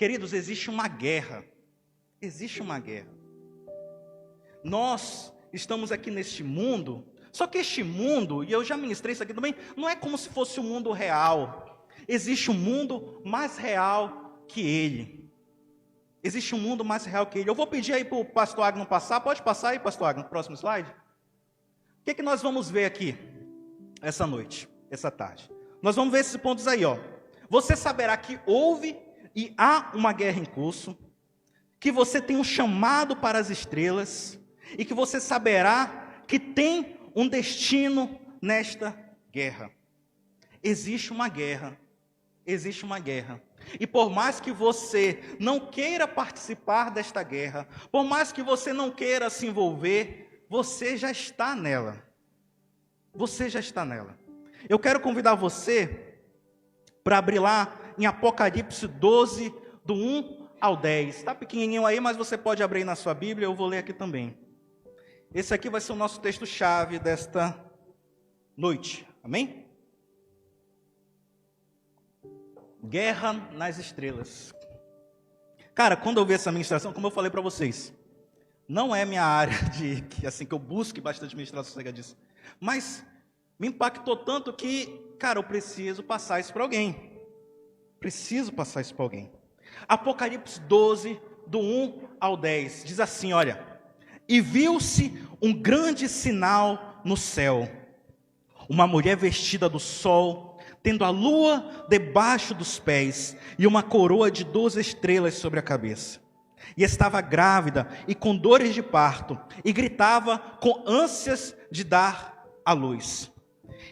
Queridos, existe uma guerra. Existe uma guerra. Nós estamos aqui neste mundo, só que este mundo, e eu já ministrei isso aqui também, não é como se fosse um mundo real. Existe um mundo mais real que ele. Existe um mundo mais real que ele. Eu vou pedir aí para o pastor Agno passar. Pode passar aí, pastor Agno, próximo slide. O que é que nós vamos ver aqui essa noite, essa tarde? Nós vamos ver esses pontos aí, ó. Você saberá que houve e há uma guerra em curso, que você tem um chamado para as estrelas, e que você saberá que tem um destino nesta guerra. Existe uma guerra. Existe uma guerra. E por mais que você não queira participar desta guerra, por mais que você não queira se envolver, você já está nela. Você já está nela. Eu quero convidar você para abrir lá em Apocalipse 12, do 1 ao 10. Está pequenininho aí, mas você pode abrir na sua Bíblia, eu vou ler aqui também. Esse aqui vai ser o nosso texto-chave desta noite. Amém? Guerra nas estrelas. Cara, quando eu vi essa ministração, como eu falei para vocês, não é minha área que eu busque bastante ministração acerca disso, mas me impactou tanto que, cara, eu preciso passar isso para alguém. Preciso passar isso para alguém. Apocalipse 12, do 1 ao 10, diz assim, olha: e viu-se um grande sinal no céu, uma mulher vestida do sol, tendo a lua debaixo dos pés, e uma coroa de 12 estrelas sobre a cabeça. E estava grávida, e com dores de parto, e gritava com ânsias de dar à luz.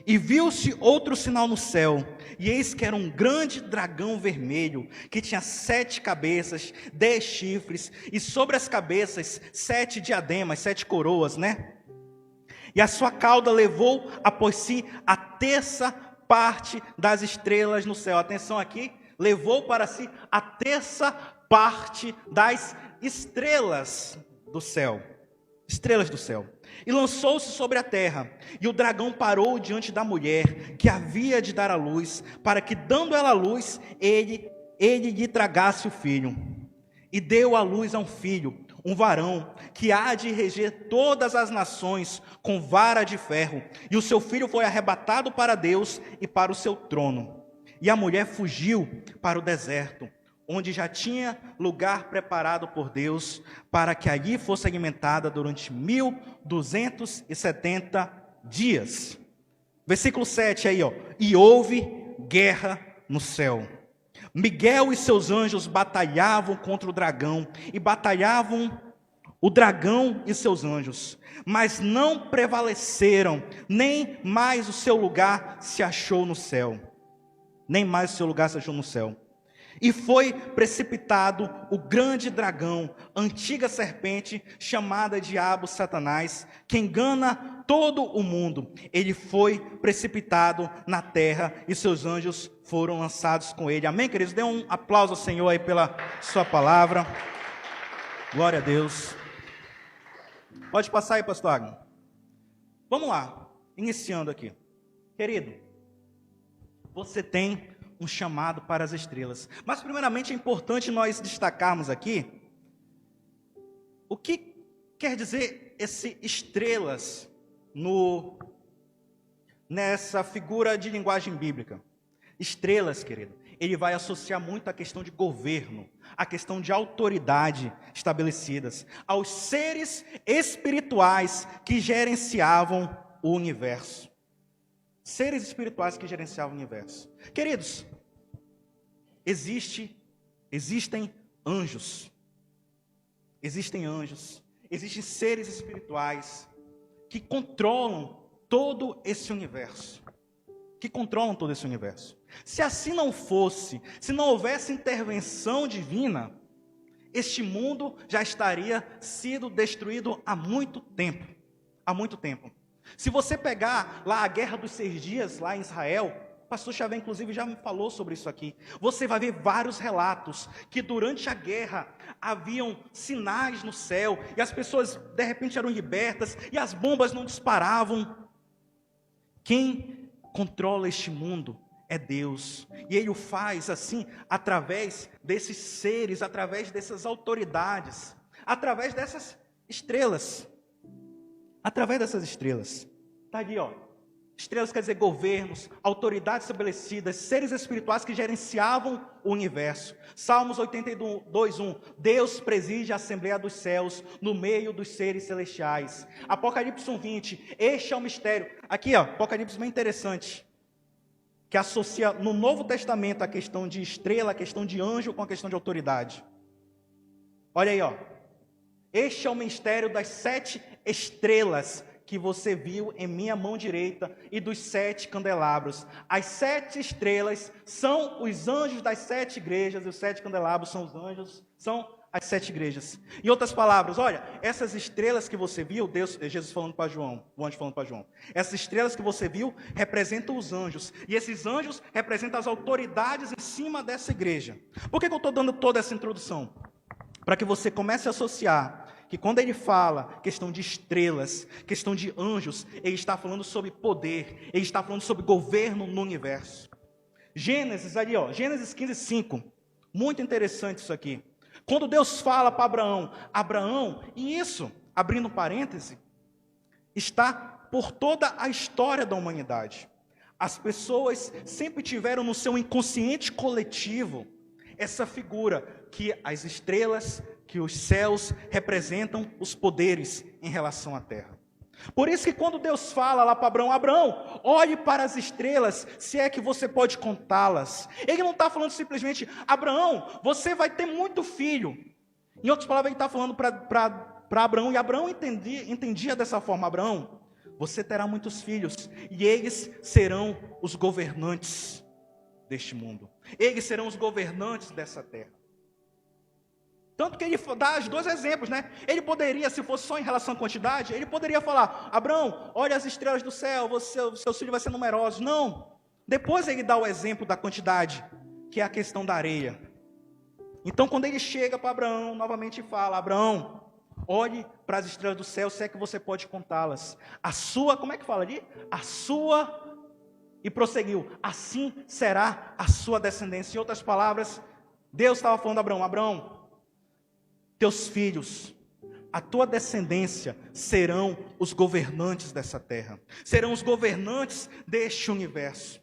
E viu-se outro sinal no céu, e eis que era um grande dragão vermelho, que tinha 7 cabeças, 10 chifres, e sobre as cabeças 7 diademas, 7 coroas, né? E a sua cauda levou após si a terça parte das estrelas no céu. Atenção aqui, levou para si a terça parte das estrelas do céu. Estrelas do céu. E lançou-se sobre a terra, e o dragão parou diante da mulher, que havia de dar à luz, para que, dando ela à luz, ele lhe tragasse o filho. E deu à luz a um filho, um varão, que há de reger todas as nações com vara de ferro. E o seu filho foi arrebatado para Deus e para o seu trono. E a mulher fugiu para o deserto, onde já tinha lugar preparado por Deus, para que ali fosse alimentada durante 1270 dias. Versículo 7 aí, ó. E houve guerra no céu. Miguel e seus anjos batalhavam contra o dragão, e batalhavam o dragão e seus anjos, mas não prevaleceram, nem mais o seu lugar se achou no céu. Nem mais o seu lugar se achou no céu. E foi precipitado o grande dragão, antiga serpente, chamada Diabo Satanás, que engana todo o mundo. Ele foi precipitado na terra e seus anjos foram lançados com ele. Amém, queridos? Dê um aplauso ao Senhor aí pela sua palavra. Glória a Deus. Pode passar aí, pastor Agno. Vamos lá, iniciando aqui. Querido, você tem um chamado para as estrelas. Mas primeiramente é importante nós destacarmos aqui o que quer dizer esse estrelas nessa figura de linguagem bíblica. Estrelas, querido, ele vai associar muito a questão de governo, a questão de autoridade estabelecidas, aos seres espirituais que gerenciavam o universo. Seres espirituais que gerenciavam o universo. Queridos, existem anjos. Existem anjos. Existem seres espirituais que controlam todo esse universo. Que controlam todo esse universo. Se assim não fosse, se não houvesse intervenção divina, este mundo já estaria sido destruído há muito tempo. Há muito tempo. Se você pegar lá a Guerra dos 6 Dias, lá em Israel, o pastor Xavier, inclusive, já me falou sobre isso aqui. Você vai ver vários relatos que durante a guerra haviam sinais no céu, e as pessoas, de repente, eram libertas, e as bombas não disparavam. Quem controla este mundo é Deus. E Ele o faz assim, através desses seres, através dessas autoridades, através dessas estrelas. Através dessas estrelas. Está ali, ó. Estrelas quer dizer governos, autoridades estabelecidas, seres espirituais que gerenciavam o universo. Salmos 82:1. Deus preside a Assembleia dos Céus no meio dos seres celestiais. Apocalipse 1:20. Este é o mistério. Aqui, ó, Apocalipse bem interessante, que associa no Novo Testamento a questão de estrela, a questão de anjo com a questão de autoridade. Olha aí, ó. Este é o mistério das 7 estrelas que você viu em minha mão direita e dos 7 candelabros. As 7 estrelas são os anjos das 7 igrejas, e os 7 candelabros são os anjos, são as 7 igrejas. Em outras palavras, olha, essas estrelas que você viu, Jesus falando para João, o anjo falando para João, essas estrelas que você viu representam os anjos, e esses anjos representam as autoridades em cima dessa igreja. Por que eu estou dando toda essa introdução? Para que você comece a associar que quando ele fala questão de estrelas, questão de anjos, ele está falando sobre poder, ele está falando sobre governo no universo. Gênesis ali, ó, Gênesis 15:5, muito interessante isso aqui. Quando Deus fala para Abraão, e isso, abrindo parêntese, está por toda a história da humanidade. As pessoas sempre tiveram no seu inconsciente coletivo essa figura que as estrelas, que os céus representam os poderes em relação à terra. Por isso que quando Deus fala lá para Abraão, olhe para as estrelas, se é que você pode contá-las. Ele não está falando simplesmente, Abraão, você vai ter muito filho. Em outras palavras, ele está falando para Abraão, e Abraão entendia dessa forma, Abraão, você terá muitos filhos, e eles serão os governantes deste mundo. Eles serão os governantes dessa terra. Tanto que ele dá os 2 exemplos, né? Ele poderia, se fosse só em relação à quantidade, ele poderia falar, Abraão, olha as estrelas do céu, seus filhos vão ser numerosos. Não. Depois ele dá o exemplo da quantidade, que é a questão da areia. Então, quando ele chega para Abraão, novamente fala, Abraão, olhe para as estrelas do céu, se é que você pode contá-las. A sua, como é que fala ali? A sua, e prosseguiu, assim será a sua descendência. Em outras palavras, Deus estava falando a Abraão, Abraão, teus filhos, a tua descendência serão os governantes dessa terra. Serão os governantes deste universo.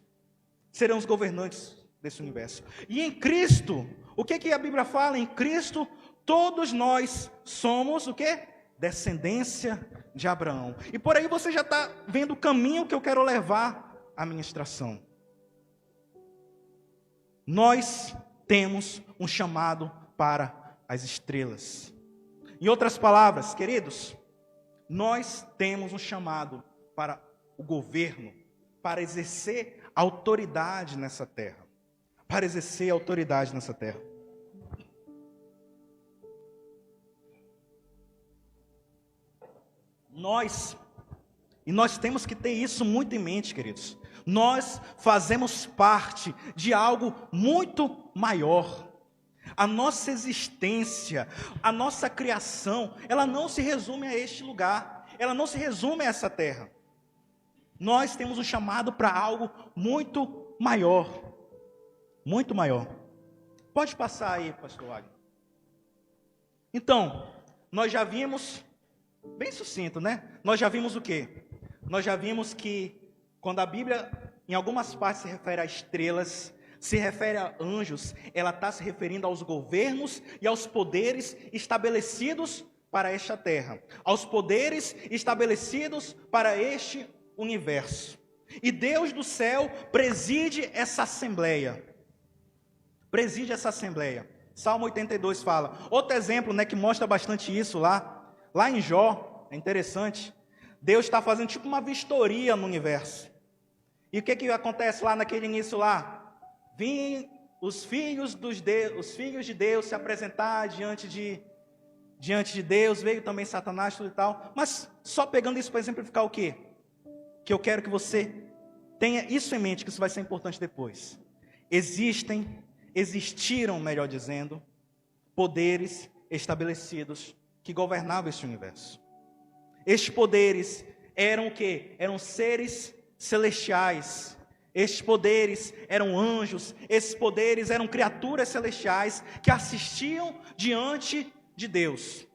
Serão os governantes desse universo. E em Cristo, o que a Bíblia fala? Em Cristo, todos nós somos o quê? Descendência de Abraão. E por aí você já está vendo o caminho que eu quero levar à ministração. Nós temos um chamado para as estrelas. Em outras palavras, queridos, nós temos um chamado para o governo, para exercer autoridade nessa terra. Para exercer autoridade nessa terra. Nós temos que ter isso muito em mente, queridos. Nós fazemos parte de algo muito maior. A nossa existência, a nossa criação, ela não se resume a este lugar, ela não se resume a essa terra. Nós temos um chamado para algo muito maior, muito maior. Pode passar aí, pastor Wagner. Então, nós já vimos, bem sucinto, né? Nós já vimos o quê? Nós já vimos que quando a Bíblia, em algumas partes, se refere a estrelas, se refere a anjos, ela está se referindo aos governos e aos poderes estabelecidos para esta terra, aos poderes estabelecidos para este universo. E Deus do céu preside essa assembleia. Preside essa assembleia. Salmo 82 fala. Outro exemplo, né, que mostra bastante isso lá em Jó, é interessante. Deus está fazendo tipo uma vistoria no universo. E o que acontece lá naquele início lá? Vêm os filhos de Deus se apresentar diante de Deus, veio também Satanás, tudo e tal. Mas só pegando isso para exemplificar o quê? Que eu quero que você tenha isso em mente, que isso vai ser importante depois. Existiram, melhor dizendo, poderes estabelecidos que governavam este universo. Estes poderes eram o quê? Eram seres celestiais. Estes poderes eram anjos, esses poderes eram criaturas celestiais que assistiam diante de Deus.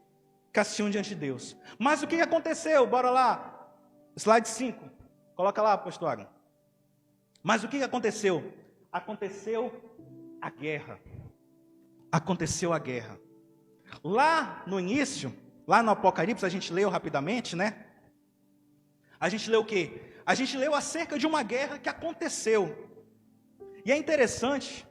Mas o que aconteceu? Bora lá, slide 5, coloca lá, pastor Agnes. Mas o que aconteceu? Aconteceu a guerra. Lá no início, lá no Apocalipse, a gente leu rapidamente, né? A gente leu o quê? A gente leu acerca de uma guerra que aconteceu. E é interessante,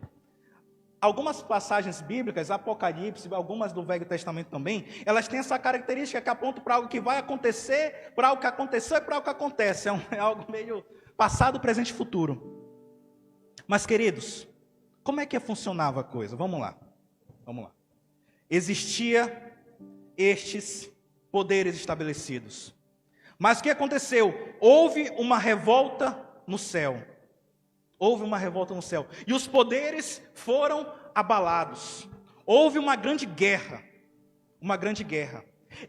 algumas passagens bíblicas, Apocalipse, algumas do Velho Testamento também, elas têm essa característica que apontam para algo que vai acontecer, para algo que aconteceu e para algo que acontece. É algo meio passado, presente e futuro. Mas, queridos, como é que funcionava a coisa? Vamos lá. Existia estes poderes estabelecidos. Mas o que aconteceu? Houve uma revolta no céu. E os poderes foram abalados. Houve uma grande guerra.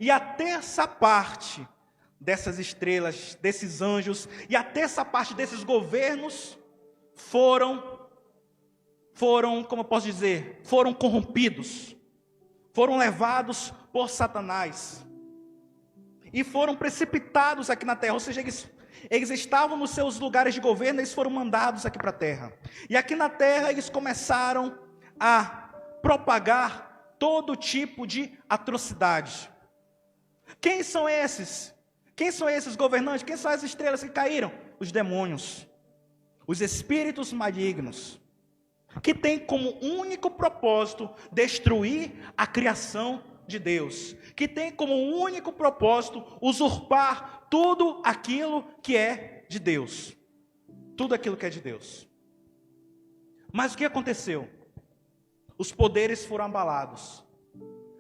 E a terça parte dessas estrelas, desses anjos, e a terça parte desses governos foram, como eu posso dizer, foram corrompidos. Foram levados por Satanás. E foram precipitados aqui na terra, ou seja, eles estavam nos seus lugares de governo, eles foram mandados aqui para a terra. E aqui na terra eles começaram a propagar todo tipo de atrocidade. Quem são esses? Quem são esses governantes? Quem são as estrelas que caíram? Os demônios, os espíritos malignos, que têm como único propósito destruir a criação de Deus, que tem como único propósito usurpar tudo aquilo que é de Deus. Mas o que aconteceu? Os poderes foram abalados,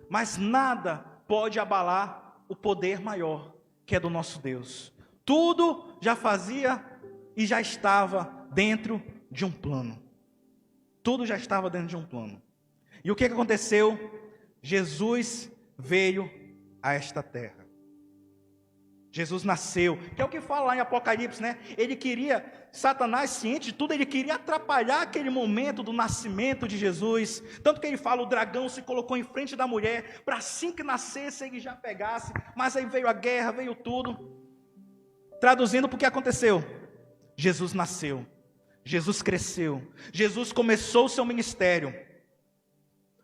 mas nada pode abalar o poder maior, que é do nosso Deus. Tudo já fazia e já estava dentro de um plano. E o que aconteceu? Jesus veio a esta terra. Jesus nasceu, que é o que fala lá em Apocalipse, né? Satanás, ciente de tudo, ele queria atrapalhar aquele momento do nascimento de Jesus. Tanto que ele fala, o dragão se colocou em frente da mulher, para assim que nascesse, ele já pegasse. Mas aí veio a guerra, veio tudo. Traduzindo, por que aconteceu? Jesus nasceu, Jesus cresceu, Jesus começou o seu ministério,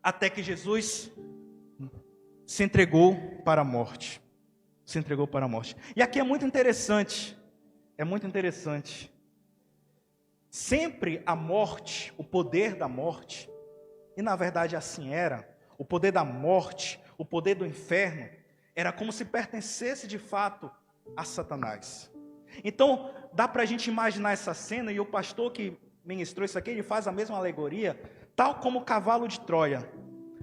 até que Jesus se entregou para a morte. E aqui é muito interessante. Sempre a morte, o poder da morte, e na verdade assim era, o poder da morte, o poder do inferno, era como se pertencesse de fato a Satanás. Então, dá para a gente imaginar essa cena, e o pastor que ministrou isso aqui, ele faz a mesma alegoria, tal como o cavalo de Troia.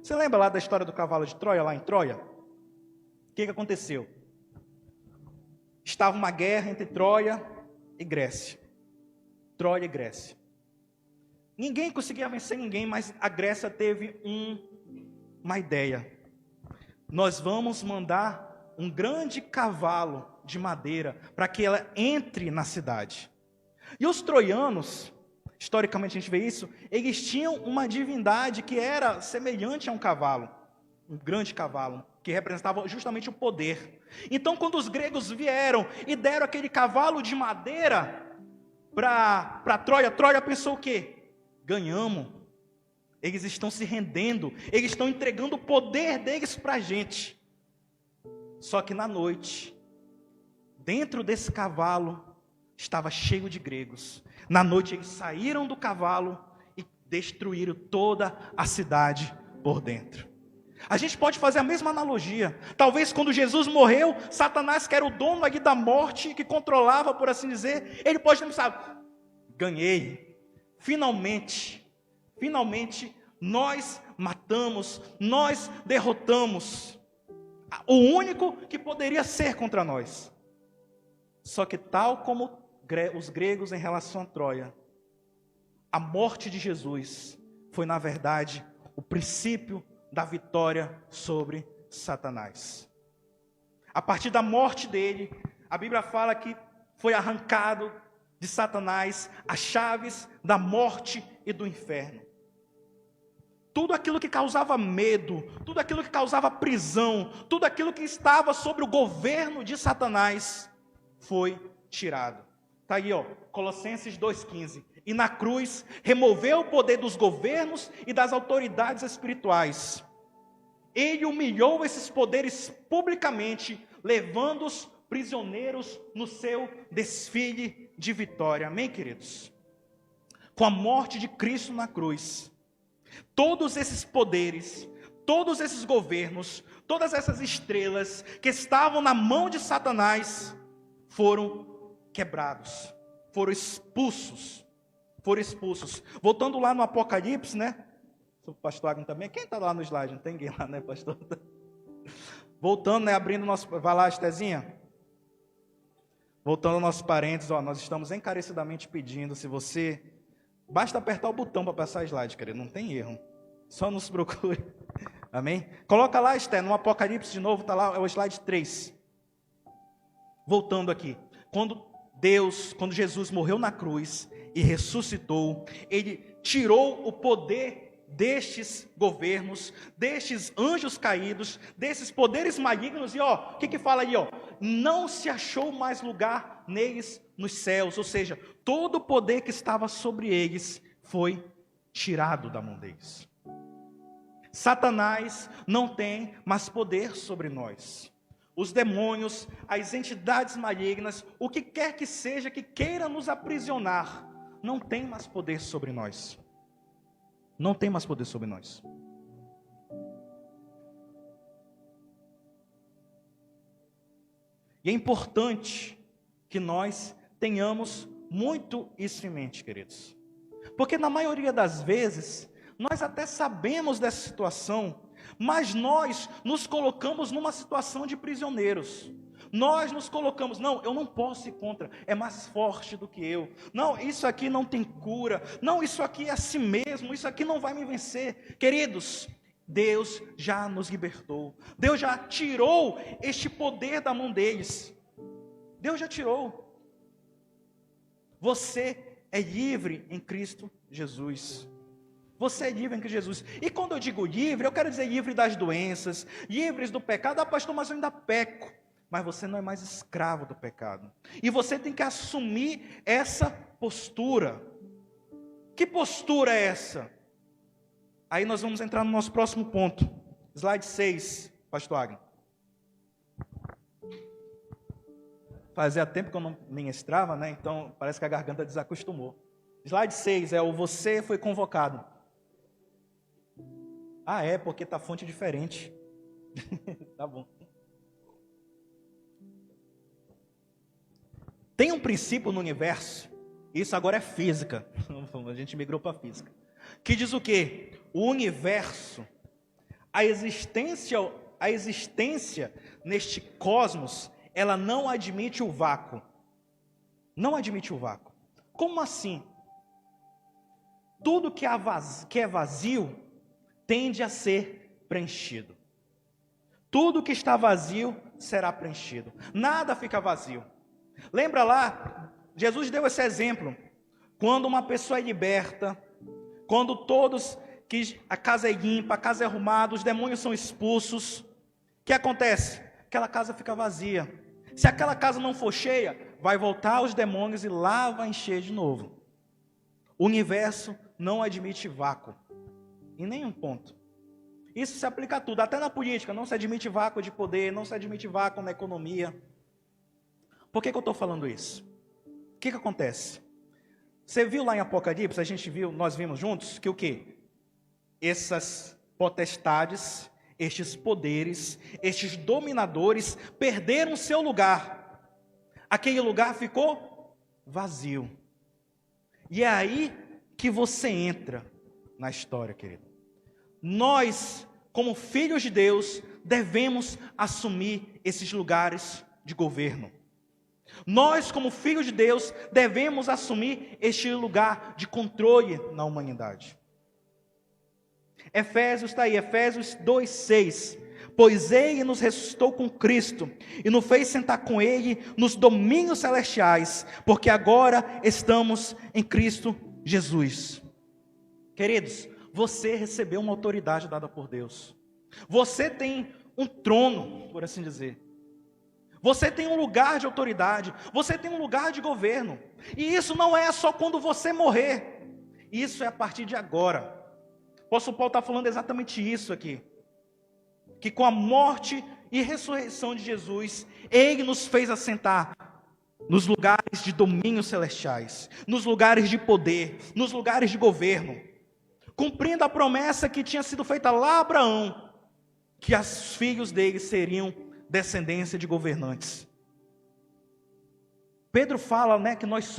Você lembra lá da história do cavalo de Troia, lá em Troia? O que aconteceu? Estava uma guerra entre Troia e Grécia. Ninguém conseguia vencer ninguém, mas a Grécia teve uma ideia. Nós vamos mandar um grande cavalo de madeira para que ela entre na cidade. E os troianos, historicamente a gente vê isso, eles tinham uma divindade que era semelhante a um cavalo, um grande cavalo, que representava justamente o poder. Então, quando os gregos vieram e deram aquele cavalo de madeira para Troia, Troia pensou o quê? Ganhamos. Eles estão se rendendo, eles estão entregando o poder deles para a gente. Só que na noite, dentro desse cavalo, estava cheio de gregos. Na noite eles saíram do cavalo e destruíram toda a cidade por dentro. A gente pode fazer a mesma analogia. Talvez quando Jesus morreu, Satanás, que era o dono ali da morte, que controlava, por assim dizer, ele pode pensar, ganhei. Finalmente, nós matamos, nós derrotamos o único que poderia ser contra nós. Só que tal como os gregos em relação a Troia, a morte de Jesus foi, na verdade, o princípio da vitória sobre Satanás. A partir da morte dele, a Bíblia fala que foi arrancado de Satanás as chaves da morte e do inferno. Tudo aquilo que causava medo, tudo aquilo que causava prisão, tudo aquilo que estava sobre o governo de Satanás foi tirado. Está aí, Colossenses 2,15. E na cruz removeu o poder dos governos e das autoridades espirituais. Ele humilhou esses poderes publicamente, levando-os prisioneiros no seu desfile de vitória. Amém, queridos? Com a morte de Cristo na cruz, todos esses poderes, todos esses governos, todas essas estrelas que estavam na mão de Satanás foram quebrados, foram expulsos. Voltando lá no Apocalipse, né? O pastor Agnes também. Quem está lá no slide? Não tem ninguém lá, né, pastor? Voltando, né? Abrindo nosso. Vai lá, Estezinha. Voltando aos nossos parentes, nós estamos encarecidamente pedindo, se você. Basta apertar o botão para passar slide, querido. Não tem erro. Só nos procure. Amém? Coloca lá, Esté, no Apocalipse de novo, está lá, é o slide 3. Voltando aqui. Quando Jesus morreu na cruz e ressuscitou, ele tirou o poder destes governos, destes anjos caídos, desses poderes malignos, e o que fala aí, não se achou mais lugar neles nos céus, ou seja, todo o poder que estava sobre eles foi tirado da mão deles. Satanás não tem mais poder sobre nós. Os demônios, as entidades malignas, o que quer que seja que queira nos aprisionar, não tem mais poder sobre nós. Não tem mais poder sobre nós. E é importante que nós tenhamos muito isso em mente, queridos. Porque na maioria das vezes, nós até sabemos dessa situação, mas nós nos colocamos numa situação de prisioneiros. Nós nos colocamos, não, eu não posso ir contra, é mais forte do que eu. Não, isso aqui não tem cura. Não, isso aqui é assim mesmo, isso aqui não vai me vencer. Queridos, Deus já nos libertou. Deus já tirou este poder da mão deles. Deus já tirou. Você é livre em Cristo Jesus. Você é livre em Cristo Jesus. E quando eu digo livre, eu quero dizer livre das doenças, livres do pecado. Pastor, mas eu ainda peco. Mas você não é mais escravo do pecado. E você tem que assumir essa postura. Que postura é essa? Aí nós vamos entrar no nosso próximo ponto. Slide 6, pastor Agnes. Fazia tempo que eu não ministrava, né? Então parece que a garganta desacostumou. Slide 6 é o você foi convocado. Ah, é, porque está fonte diferente. Tá bom. Tem um princípio no universo, isso agora é física, a gente migrou para física, que diz o quê? O universo, a existência neste cosmos, ela não admite o vácuo. Não admite o vácuo. Como assim? Tudo que é vazio tende a ser preenchido. Tudo que está vazio será preenchido. Nada fica vazio. Lembra lá, Jesus deu esse exemplo, quando uma pessoa é liberta, quando todos, que a casa é limpa, a casa é arrumada, os demônios são expulsos, o que acontece? Aquela casa fica vazia. Se aquela casa não for cheia, vai voltar os demônios e lá vai encher de novo. O universo não admite vácuo, em nenhum ponto. Isso se aplica a tudo, até na política, não se admite vácuo de poder, não se admite vácuo na economia. Por que eu estou falando isso? O que acontece? Você viu lá em Apocalipse, nós vimos juntos, que o quê? Essas potestades, estes poderes, estes dominadores perderam seu lugar. Aquele lugar ficou vazio. E é aí que você entra na história, querido. Nós, como filhos de Deus, devemos assumir esses lugares de governo. Nós, como filhos de Deus, devemos assumir este lugar de controle na humanidade. Efésios está aí, Efésios 2,6. pois Ele nos ressuscitou com Cristo e nos fez sentar com Ele nos domínios celestiais, porque agora estamos em Cristo Jesus. Queridos, você recebeu uma autoridade dada por Deus. Você tem um trono, por assim dizer. Você tem um lugar de autoridade. Você tem um lugar de governo. E isso não é só quando você morrer. Isso é a partir de agora. O apóstolo Paulo está falando exatamente isso aqui. Que com a morte e ressurreição de Jesus, Ele nos fez assentar nos lugares de domínios celestiais, nos lugares de poder, nos lugares de governo, cumprindo a promessa que tinha sido feita lá a Abraão, que os filhos dele seriam descendência de governantes. Pedro fala, né, que nós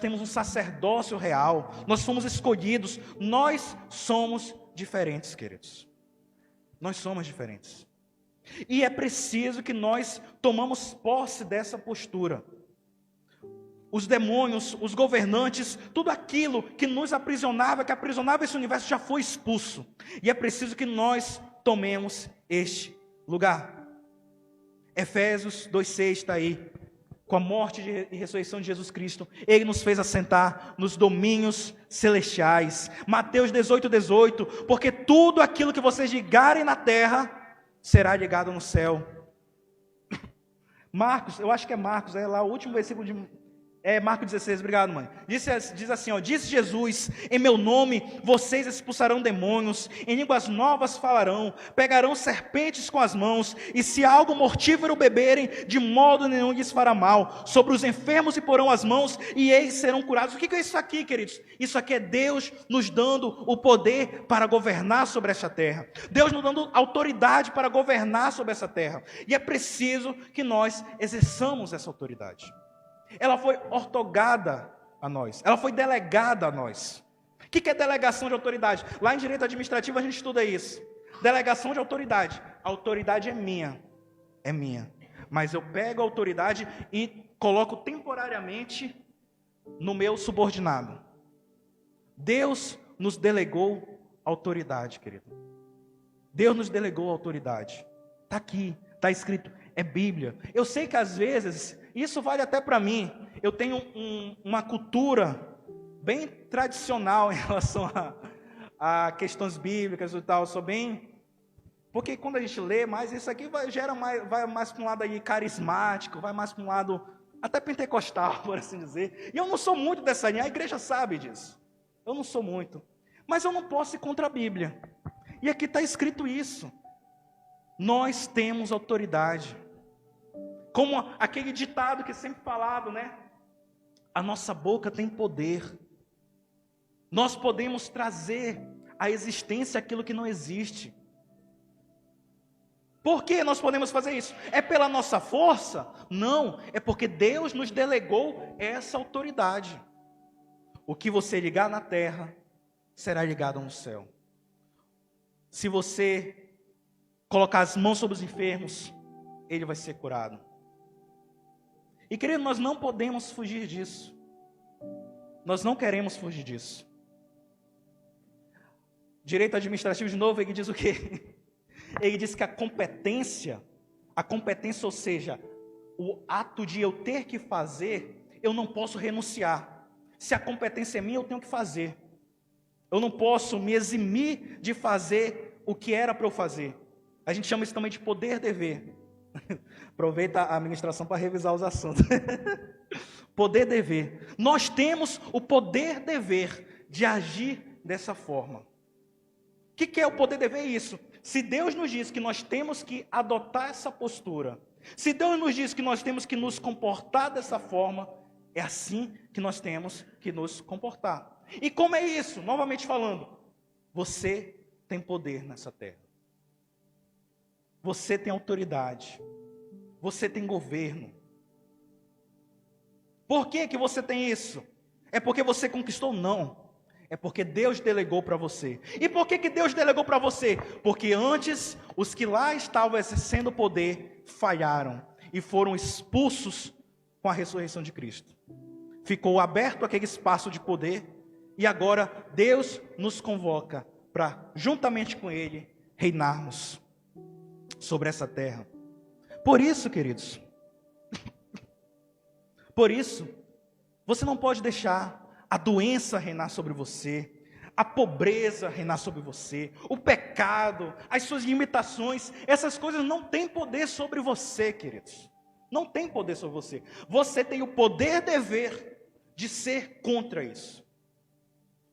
temos um sacerdócio real, nós somos escolhidos, nós somos diferentes, queridos. Nós somos diferentes. E é preciso que nós tomamos posse dessa postura. Os demônios, os governantes, tudo aquilo que nos aprisionava, que aprisionava esse universo, já foi expulso. E é preciso que nós tomemos este lugar. Efésios 2,6 está aí. Com a morte e ressurreição de Jesus Cristo, Ele nos fez assentar nos domínios celestiais. Mateus 18:18, porque tudo aquilo que vocês ligarem na terra, será ligado no céu. Marcos, eu acho que é Marcos, é lá o último versículo de... Marcos 16, obrigado, mãe. Diz assim, ó, disse Jesus, em meu nome vocês expulsarão demônios, em línguas novas falarão, pegarão serpentes com as mãos, e se algo mortífero beberem, de modo nenhum lhes fará mal. Sobre os enfermos e porão as mãos, e eles serão curados. O que é isso aqui, queridos? Isso aqui é Deus nos dando o poder para governar sobre esta terra. Deus nos dando autoridade para governar sobre essa terra. E é preciso que nós exerçamos essa autoridade. Ela foi ortogada a nós, ela foi delegada a nós. O que é delegação de autoridade? Lá em direito administrativo a gente estuda isso. Delegação de autoridade. A autoridade é minha, mas eu pego a autoridade e coloco temporariamente no meu subordinado. Deus nos delegou autoridade, querido. Deus nos delegou autoridade. Está aqui, está escrito, é Bíblia. Eu sei que às vezes... Isso vale até para mim. Eu tenho uma cultura bem tradicional em relação a questões bíblicas e tal. Eu sou bem... Porque quando a gente lê mais, isso aqui vai mais para um lado aí carismático, vai mais para um lado até pentecostal, por assim dizer. E eu não sou muito dessa linha, a igreja sabe disso. Eu não sou muito. Mas eu não posso ir contra a Bíblia. E aqui está escrito isso. Nós temos autoridade. Como aquele ditado que é sempre falado, né? A nossa boca tem poder. Nós podemos trazer à existência aquilo que não existe. Por que nós podemos fazer isso? É pela nossa força? Não, é porque Deus nos delegou essa autoridade. O que você ligar na terra, será ligado no céu. Se você colocar as mãos sobre os enfermos, ele vai ser curado. E querido, nós não podemos fugir disso. Nós não queremos fugir disso. Direito administrativo, de novo, ele diz o quê? Ele diz que a competência, ou seja, o ato de eu ter que fazer, eu não posso renunciar. Se a competência é minha, eu tenho que fazer. Eu não posso me eximir de fazer o que era para eu fazer. A gente chama isso também de poder-dever. Aproveita a administração para revisar os assuntos. Poder-dever. Nós temos o poder-dever de agir dessa forma. O que é o poder-dever? Isso. Se Deus nos diz que nós temos que adotar essa postura, se Deus nos diz que nós temos que nos comportar dessa forma, é assim que nós temos que nos comportar. E como é isso? Novamente falando, você tem poder nessa terra. Você tem autoridade. Você tem governo. Por que você tem isso? É porque você conquistou? Não. É porque Deus delegou para você. E por que Deus delegou para você? Porque antes, os que lá estavam exercendo poder, falharam. E foram expulsos com a ressurreição de Cristo. Ficou aberto aquele espaço de poder. E agora, Deus nos convoca para, juntamente com Ele, reinarmos. sobre essa terra. Por isso, queridos, por isso, você não pode deixar a doença reinar sobre você, a pobreza reinar sobre você, o pecado, as suas limitações, essas coisas não têm poder sobre você, queridos. Não tem poder sobre você. Você tem o poder dever de ser contra isso.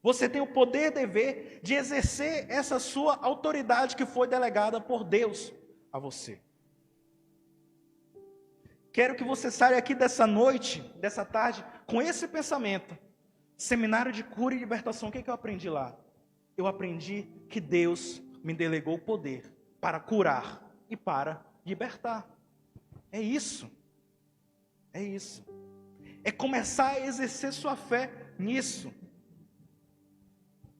Você tem o poder dever de exercer essa sua autoridade que foi delegada por Deus a você. Quero que você saia aqui dessa noite, dessa tarde, com esse pensamento. Seminário de cura e libertação, o que eu aprendi lá? Eu aprendi que Deus me delegou o poder para curar e para libertar. É isso. É isso. É começar a exercer sua fé nisso.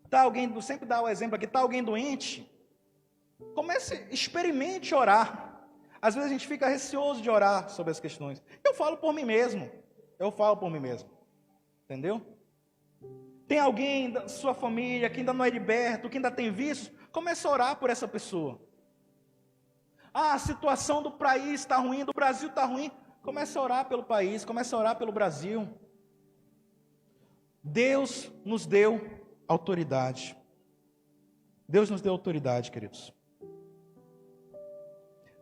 Tá alguém, sempre dá o exemplo aqui, tá alguém doente? Experimente orar. Às vezes a gente fica receoso de orar sobre as questões. Eu falo por mim mesmo. Entendeu? Tem alguém da sua família que ainda não é liberto, que ainda tem vícios, comece a orar por essa pessoa. A situação do país está ruim, do Brasil está ruim, comece a orar pelo país, comece a orar pelo Brasil. Deus nos deu autoridade. Deus nos deu autoridade, queridos.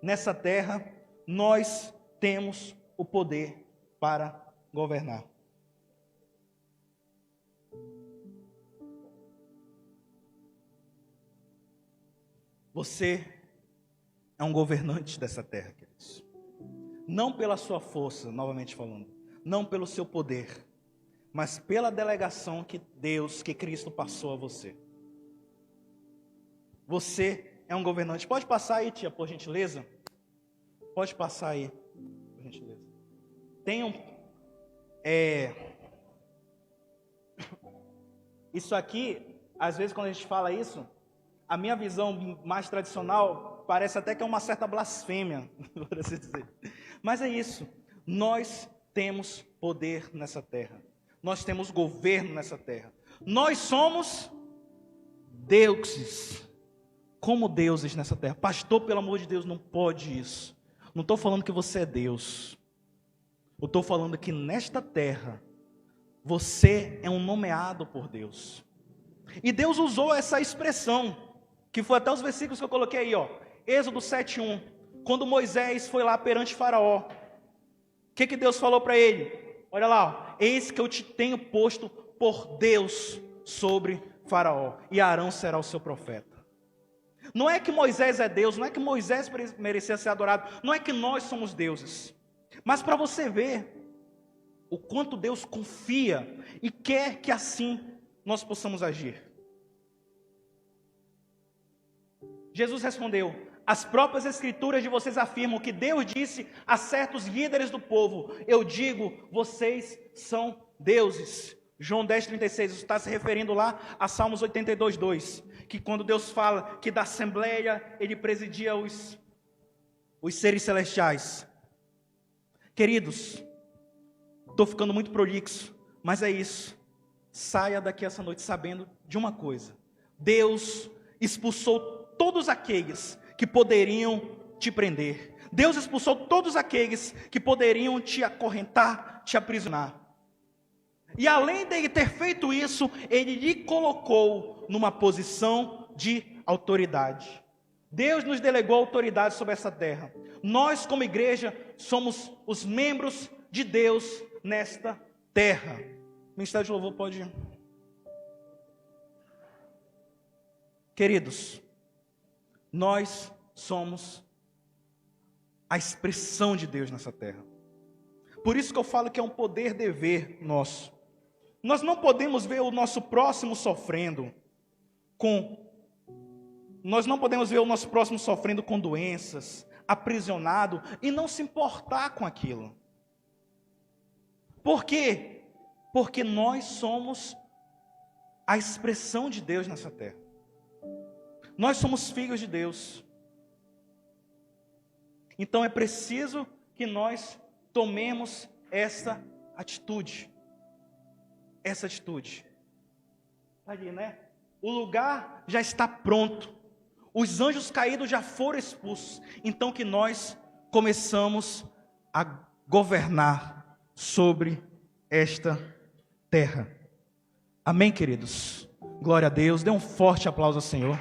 Nessa terra, nós temos o poder para governar. Você é um governante dessa terra, queridos. Não pela sua força, novamente falando, não pelo seu poder, mas pela delegação que Deus, que Cristo passou a você. Você é um governante. Pode passar aí, tia, por gentileza? Pode passar aí, por gentileza. Isso aqui, às vezes quando a gente fala isso, a minha visão mais tradicional parece até que é uma certa blasfêmia, por assim dizer. Mas é isso. Nós temos poder nessa terra. Nós temos governo nessa terra. Nós somos deuses. Como deuses nessa terra. Pastor, pelo amor de Deus, não pode isso. Não estou falando que você é Deus. Eu estou falando que nesta terra, você é um nomeado por Deus. E Deus usou essa expressão, que foi até os versículos que eu coloquei aí, ó. Êxodo 7:1. Quando Moisés foi lá perante Faraó, o que Deus falou para ele? Olha lá, ó, eis que eu te tenho posto por Deus sobre Faraó, e Arão será o seu profeta. Não é que Moisés é Deus, não é que Moisés merecia ser adorado, não é que nós somos deuses. Mas para você ver o quanto Deus confia e quer que assim nós possamos agir. Jesus respondeu: as próprias escrituras de vocês afirmam que Deus disse a certos líderes do povo: eu digo, vocês são deuses. João 10,36, isso está se referindo lá a Salmos 82:2, que quando Deus fala que da Assembleia Ele presidia os seres celestiais. Queridos, estou ficando muito prolixo, mas é isso. Saia daqui essa noite sabendo de uma coisa: Deus expulsou todos aqueles que poderiam te prender. Deus expulsou todos aqueles que poderiam te acorrentar, te aprisionar. E além dele ter feito isso, ele lhe colocou numa posição de autoridade. Deus nos delegou autoridade sobre essa terra. Nós, como igreja, somos os membros de Deus nesta terra. O Ministério de Louvor pode ir. Queridos, nós somos a expressão de Deus nessa terra. Por isso que eu falo que é um poder dever nosso. Nós não podemos ver o nosso próximo sofrendo com doenças, aprisionado, e não se importar com aquilo. Por quê? Porque nós somos a expressão de Deus nessa terra. Nós somos filhos de Deus. Então é preciso que nós tomemos essa atitude. Essa atitude. Está ali, né? O lugar já está pronto. Os anjos caídos já foram expulsos. Então que nós começamos a governar sobre esta terra. Amém, queridos? Glória a Deus. Dê um forte aplauso ao Senhor.